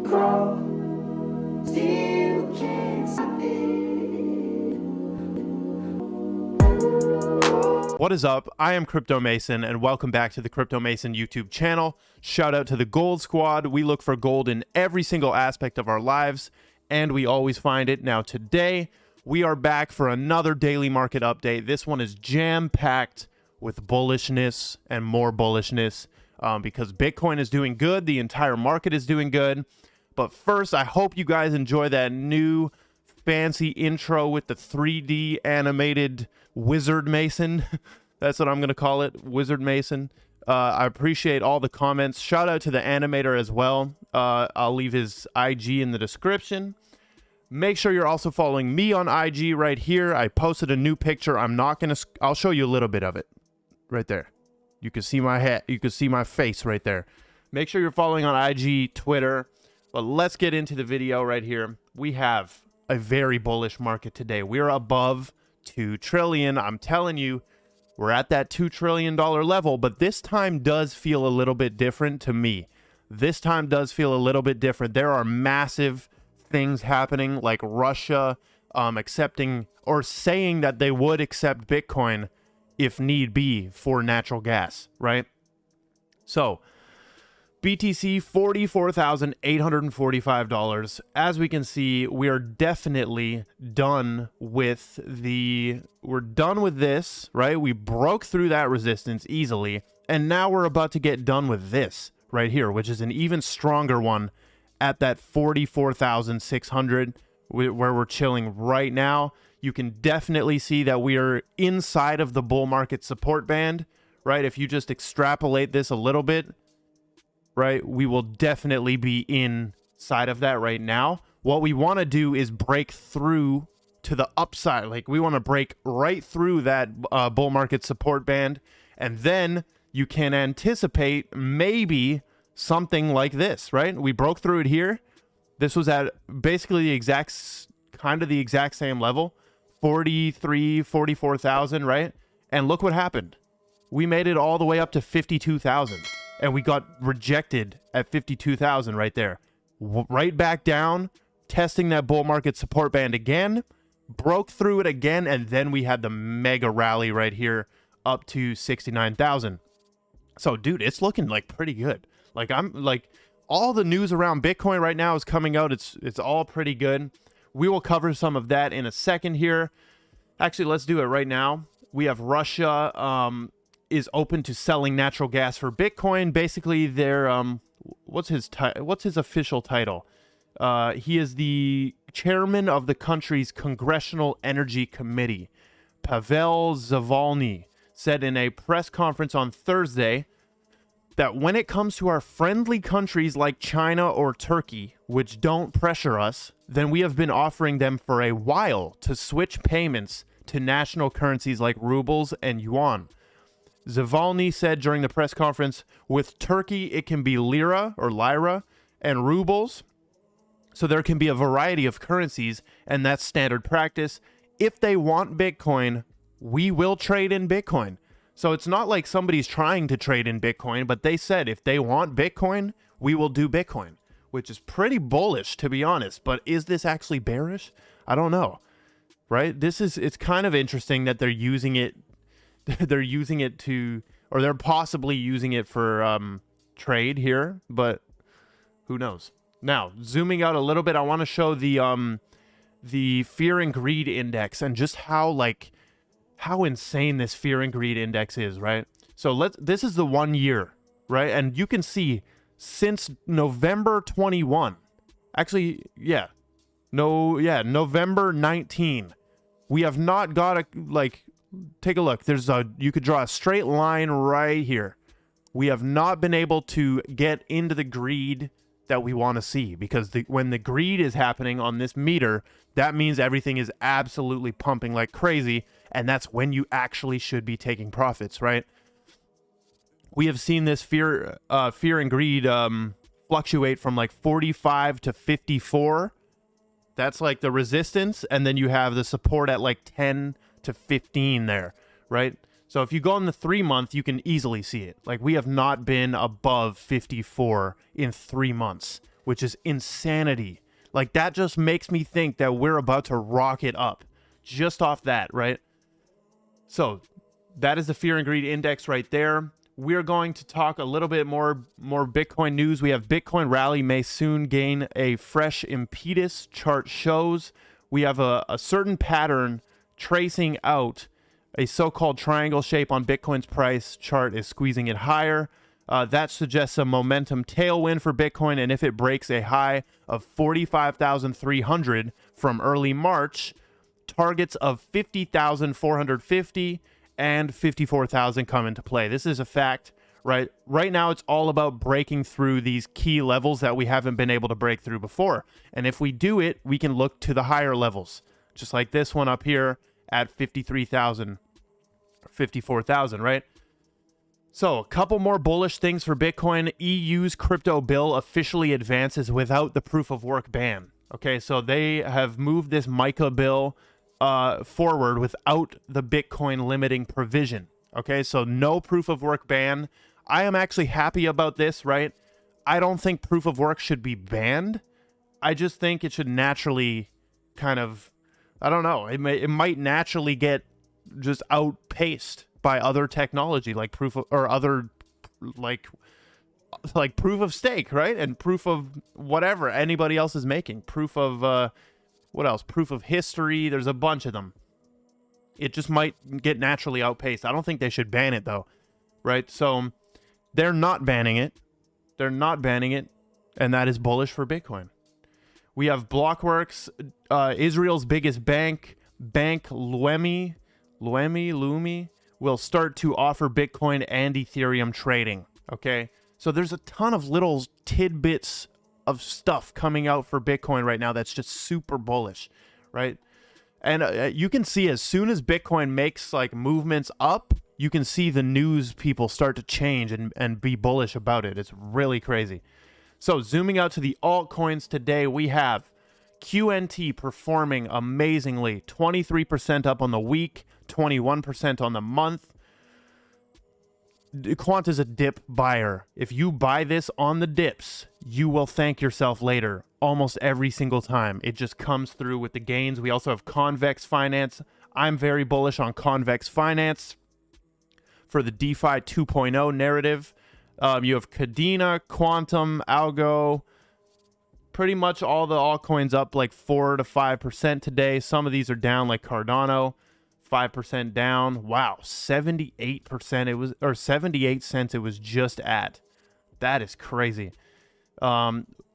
grow, still can't stop it. What is up? I am Crypto Mason, and welcome back to the Crypto Mason YouTube channel. Shout out to the Gold Squad. We look for gold in every single aspect of our lives, and we always find it. Now today, we are back for another daily market update. This one is jam-packed with bullishness and more bullishness because Bitcoin is doing good. The entire market is doing good. But first, I hope you guys enjoy that new fancy intro with the 3D animated Wizard Mason. That's what I'm going to call it, Wizard Mason. I appreciate all the comments. Shout out to the animator as well. I'll leave his IG in the description. Make sure you're also following me on IG right here. I posted a new picture. I'll show you a little bit of it right there. You can see my head. You can see my face right there. Make sure you're following on IG, Twitter. But let's get into the video right here. We have a very bullish market today. We're above 2 trillion. I'm telling you, we're at that $2 trillion level, but this time does feel a little bit different to me. This time does feel a little bit different. There are massive things happening, like Russia accepting or saying that they would accept Bitcoin if need be for natural gas, right? So BTC $44,845. As we can see, we are definitely done with this, right? We broke through that resistance easily, and now we're about to get done with this right here, which is an even stronger one at that 44,600 where we're chilling right now. You can definitely see that we are inside of the bull market support band, right? If you just extrapolate this a little bit, right, we will definitely be inside of that right now. What we want to do is break through to the upside. Like, we want to break right through that bull market support band, and then you can anticipate maybe something like this, right? We broke through it here. This was at basically the exact same level, 44,000, right? And look what happened. We made it all the way up to 52,000, and we got rejected at 52,000 right there. Right back down, testing that bull market support band again, broke through it again, and then we had the mega rally right here up to 69,000. So, dude, it's looking like pretty good. Like, I'm like, all the news around Bitcoin right now is coming out. It's all pretty good. We will cover some of that in a second here. Actually, let's do it right now. We have Russia is open to selling natural gas for Bitcoin. Basically, they're what's his official title? He is the chairman of the country's Congressional Energy Committee. Pavel Zavalny said in a press conference on Thursday that when it comes to our friendly countries like China or Turkey, which don't pressure us, then we have been offering them for a while to switch payments to national currencies like rubles and yuan. Zavalny said during the press conference, with Turkey, it can be lira or lyra and rubles. So there can be a variety of currencies, and that's standard practice. If they want Bitcoin, we will trade in Bitcoin. So it's not like somebody's trying to trade in Bitcoin, but they said if they want Bitcoin, we will do Bitcoin, which is pretty bullish, to be honest. But is this actually bearish? I don't know, right? It's kind of interesting that they're using it. They're using it to, or they're possibly using it for trade here, but who knows? Now, zooming out a little bit, I want to show the fear and greed index and just how insane this fear and greed index is, right? So this is the 1 year, right? And you can see since November 21, actually, November 19, we have not got take a look. You could draw a straight line right here. We have not been able to get into the greed that we want to see, because when the greed is happening on this meter, that means everything is absolutely pumping like crazy, and that's when you actually should be taking profits, right? We have seen this fear and greed fluctuate from like 45 to 54. That's like the resistance, and then you have the support at like 10 to 15 there, right? So if you go on the 3 month, you can easily see it. Like, we have not been above 54 in 3 months, which is insanity. Like, that just makes me think that we're about to rocket up just off that, right? So that is the fear and greed index right there. We're going to talk a little bit more Bitcoin news. We have Bitcoin rally may soon gain a fresh impetus, chart shows. We have a certain pattern tracing out a so-called triangle shape on Bitcoin's price. Chart is squeezing it higher. That suggests a momentum tailwind for Bitcoin, and if it breaks a high of 45,300 from early March, targets of 50,450 and 54,000 come into play. This is a fact, right? Right now, it's all about breaking through these key levels that we haven't been able to break through before. And if we do it, we can look to the higher levels, just like this one up here at 53,000, 54,000, right? So a couple more bullish things for Bitcoin. EU's crypto bill officially advances without the proof of work ban. Okay, so they have moved this MiCA bill forward without the Bitcoin limiting provision. Okay, so no proof of work ban. I am actually happy about this, right? I don't think proof of work should be banned. I just think it should naturally kind of, I don't know, it might naturally get just outpaced by other technology like proof of, or other like proof of stake, right? And proof of whatever anybody else is making. Proof of what else? Proof of history. There's a bunch of them. It just might get naturally outpaced. I don't think they should ban it though, right? So they're not banning it. They're not banning it, and that is bullish for Bitcoin. We have Blockworks, Israel's biggest bank, Lumi, will start to offer Bitcoin and Ethereum trading. Okay, so there's a ton of little tidbits of stuff coming out for Bitcoin right now that's just super bullish, right? And you can see as soon as Bitcoin makes like movements up, you can see the news people start to change and be bullish about it. It's really crazy. So zooming out to the altcoins today, we have QNT performing amazingly, 23% up on the week, 21% on the month. Quant is a dip buyer. If you buy this on the dips, you will thank yourself later almost every single time. It just comes through with the gains. We also have Convex Finance. I'm very bullish on Convex Finance for the DeFi 2.0 narrative. You have Cadena, Quantum, Algo, pretty much all the altcoins up like 4 to 5% today. Some of these are down like Cardano, 5% down. Wow, 78% it was, or 78 cents it was just at. That is crazy.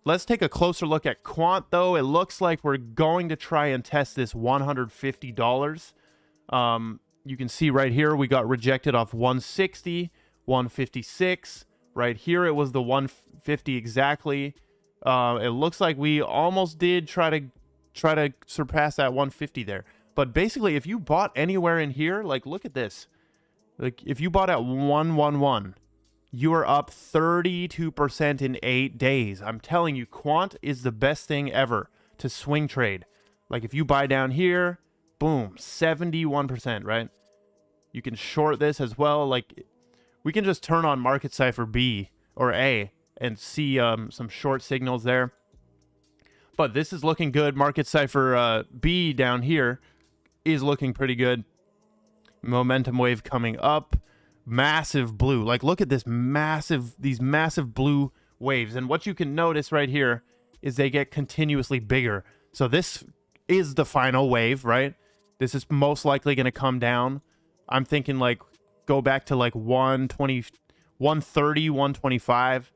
Let's take a closer look at Quant though. It looks like we're going to try and test this $150. You can see right here we got rejected off 160, 156. Right here it was the 150 exactly. It looks like we almost did try to surpass that 150 there. But basically, if you bought anywhere in here, like look at this. Like if you bought at 111, you are up 32% in 8 days. I'm telling you, Quant is the best thing ever to swing trade. Like if you buy down here, boom, 71%, right? You can short this as well. Like we can just turn on Market Cipher B or A and see some short signals there. But this is looking good. Market Cipher B down here is looking pretty good. Momentum wave coming up. Massive blue. Like look at this these massive blue waves. And what you can notice right here is they get continuously bigger. So this is the final wave, right? This is most likely going to come down. I'm thinking like go back to like 120, 130, 125.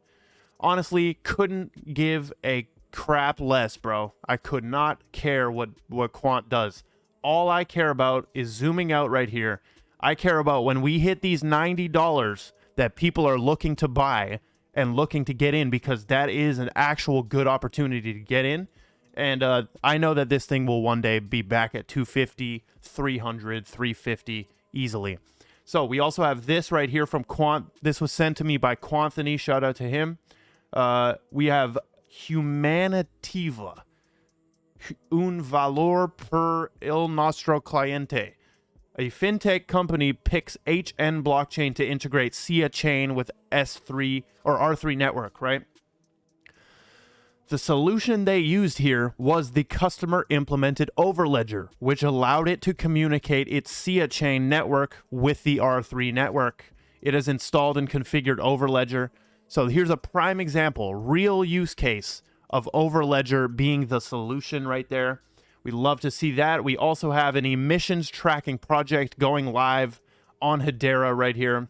Honestly, couldn't give a crap less, bro. I could not care what Quant does. All I care about is zooming out right here. I care about when we hit these $90 that people are looking to buy and looking to get in, because that is an actual good opportunity to get in. And I know that this thing will one day be back at 250, 300, 350 easily. So we also have this right here from Quant. This was sent to me by Quanthony. Shout out to him. We have Humanativa. Un valor per il nostro cliente. A fintech company picks HN blockchain to integrate SIA chain with S3 or R3 network, right? The solution they used here was the customer implemented Overledger, which allowed it to communicate its sidechain network with the R3 network. It has installed and configured Overledger. So here's a prime example, real use case of Overledger being the solution right there. We love to see that. We also have an emissions tracking project going live on Hedera right here.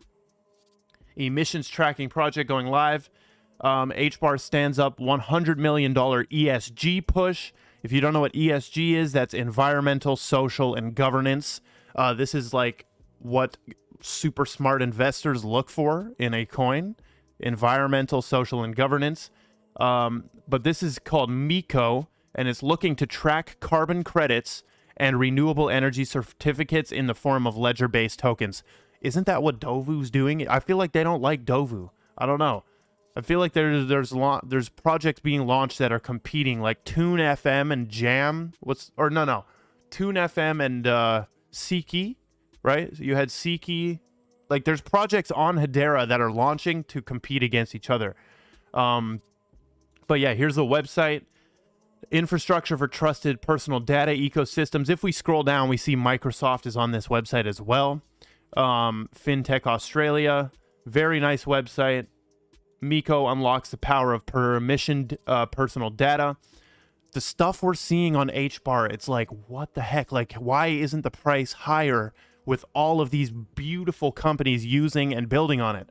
Emissions tracking project going live. Hbar stands up $100 million ESG push. If you don't know what ESG is, that's environmental, social, and governance. This is like what super smart investors look for in a coin. Environmental, social, and governance. But this is called MECO, and it's looking to track carbon credits and renewable energy certificates in the form of ledger-based tokens. Isn't that what Dovu's doing? I feel like they don't like Dovu. I don't know. I feel like there's projects being launched that are competing, like Tune FM and Jam. Tune FM and Siki, right? So you had Siki. Like, there's projects on Hedera that are launching to compete against each other. But yeah, here's the website. Infrastructure for trusted personal data ecosystems. If we scroll down, we see Microsoft is on this website as well. FinTech Australia. Very nice website. MECO unlocks the power of permissioned personal data. The stuff we're seeing on Hbar, it's like, what the heck? Like, why isn't the price higher with all of these beautiful companies using and building on it?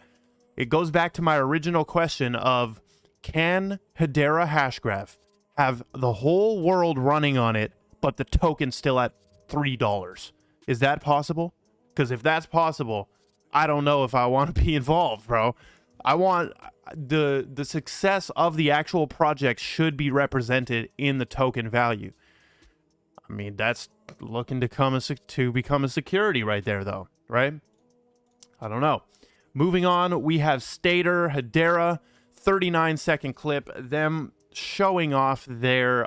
It goes back to my original question of, can Hedera Hashgraph have the whole world running on it, but the token still at $3? Is that possible? Because if that's possible, I don't know if I want to be involved, bro. I want the success of the actual project should be represented in the token value. I mean, that's looking to become a security right there, though, right? I don't know. Moving on, we have Stater, Hedera, 39-second clip, them showing off their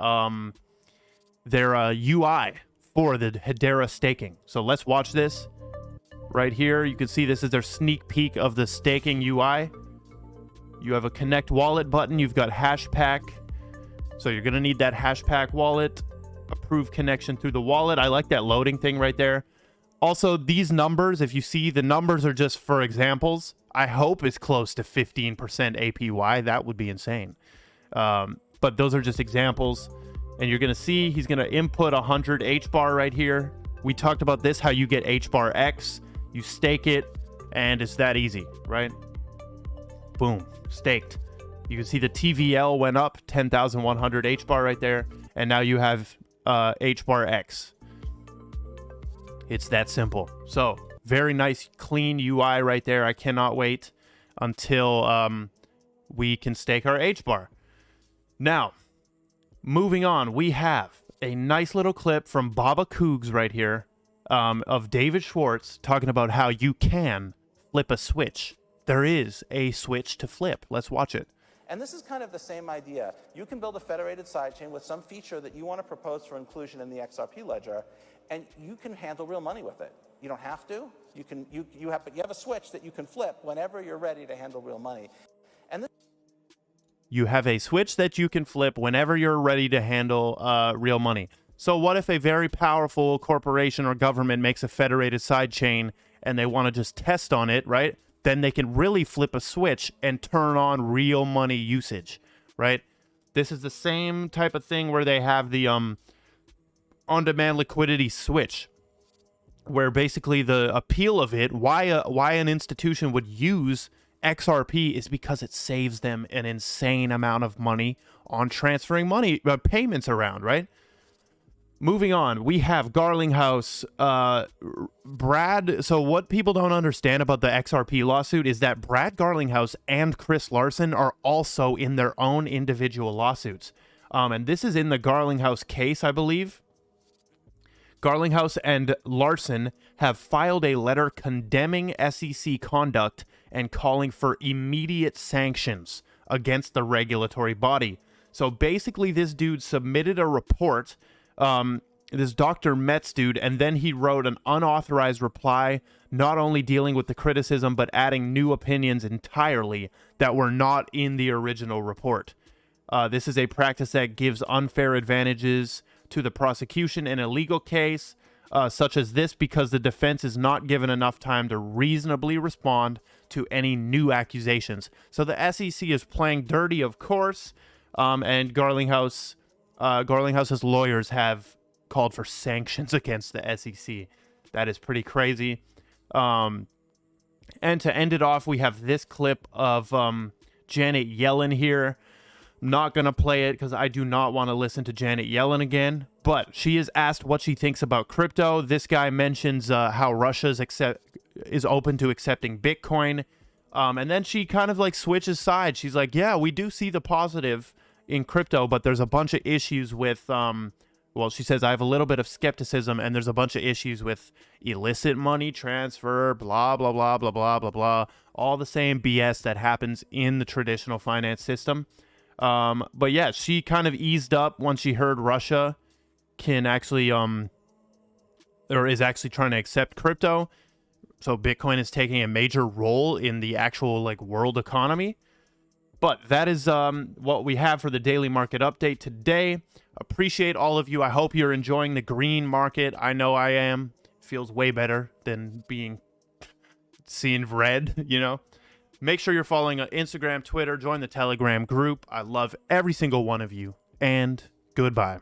UI for the Hedera staking. So let's watch this right here. You can see this is their sneak peek of the staking UI. You have a connect wallet button. You've got Hashpack. So you're going to need that Hashpack wallet. Approve connection through the wallet. I like that loading thing right there. Also, these numbers, if you see, the numbers are just for examples. I hope it's close to 15% APY. That would be insane. But those are just examples. And you're going to see he's going to input 100 Hbar right here. We talked about this, how you get Hbar X. You stake it, and it's that easy, right? Boom, staked. You can see the TVL went up 10,100 Hbar right there, and now you have Hbar X. It's that simple. So very nice, clean UI right there. I cannot wait until we can stake our Hbar. Now, moving on, we have a nice little clip from Baba Cougs right here of David Schwartz talking about how you can flip a switch. There is a switch to flip. Let's watch it. And this is kind of the same idea. You can build a federated sidechain with some feature that you want to propose for inclusion in the XRP Ledger, and you can handle real money with it. You don't have to. You have a switch that you can flip whenever you're ready to handle real money. And this You have a switch that you can flip whenever you're ready to handle real money. So what if a very powerful corporation or government makes a federated sidechain and they want to just test on it, right? Then they can really flip a switch and turn on real money usage, right? This is the same type of thing where they have the on-demand liquidity switch, where basically the appeal of it, why an institution would use XRP is because it saves them an insane amount of money on transferring money, payments around, right? Moving on, we have Garlinghouse, Brad. So what people don't understand about the XRP lawsuit is that Brad Garlinghouse and Chris Larson are also in their own individual lawsuits. And this is in the Garlinghouse case, I believe. Garlinghouse and Larson have filed a letter condemning SEC conduct and calling for immediate sanctions against the regulatory body. So basically, this dude submitted a report, this Dr. Metz dude, and then he wrote an unauthorized reply, not only dealing with the criticism, but adding new opinions entirely that were not in the original report. This is a practice that gives unfair advantages to the prosecution in a legal case, such as this, because the defense is not given enough time to reasonably respond to any new accusations. So the SEC is playing dirty, of course, and Garlinghouse's lawyers have called for sanctions against the SEC. That is pretty crazy. And to end it off, we have this clip of Janet Yellen here. I'm not going to play it because I do not want to listen to Janet Yellen again. But she is asked what she thinks about crypto. This guy mentions how Russia is open to accepting Bitcoin. And then she kind of like switches sides. She's like, yeah, we do see the positive in crypto, but there's a bunch of issues with, well, she says, I have a little bit of skepticism, and there's a bunch of issues with illicit money transfer, blah, blah, blah, blah, blah, blah, blah. All the same BS that happens in the traditional finance system. But yeah, she kind of eased up once she heard Russia can actually, or is actually trying to accept crypto. So Bitcoin is taking a major role in the actual like world economy. But that is what we have for the daily market update today. Appreciate all of you. I hope you're enjoying the green market. I know I am. Feels way better than being seen red, you know. Make sure you're following Instagram, Twitter, join the Telegram group. I love every single one of you, and goodbye.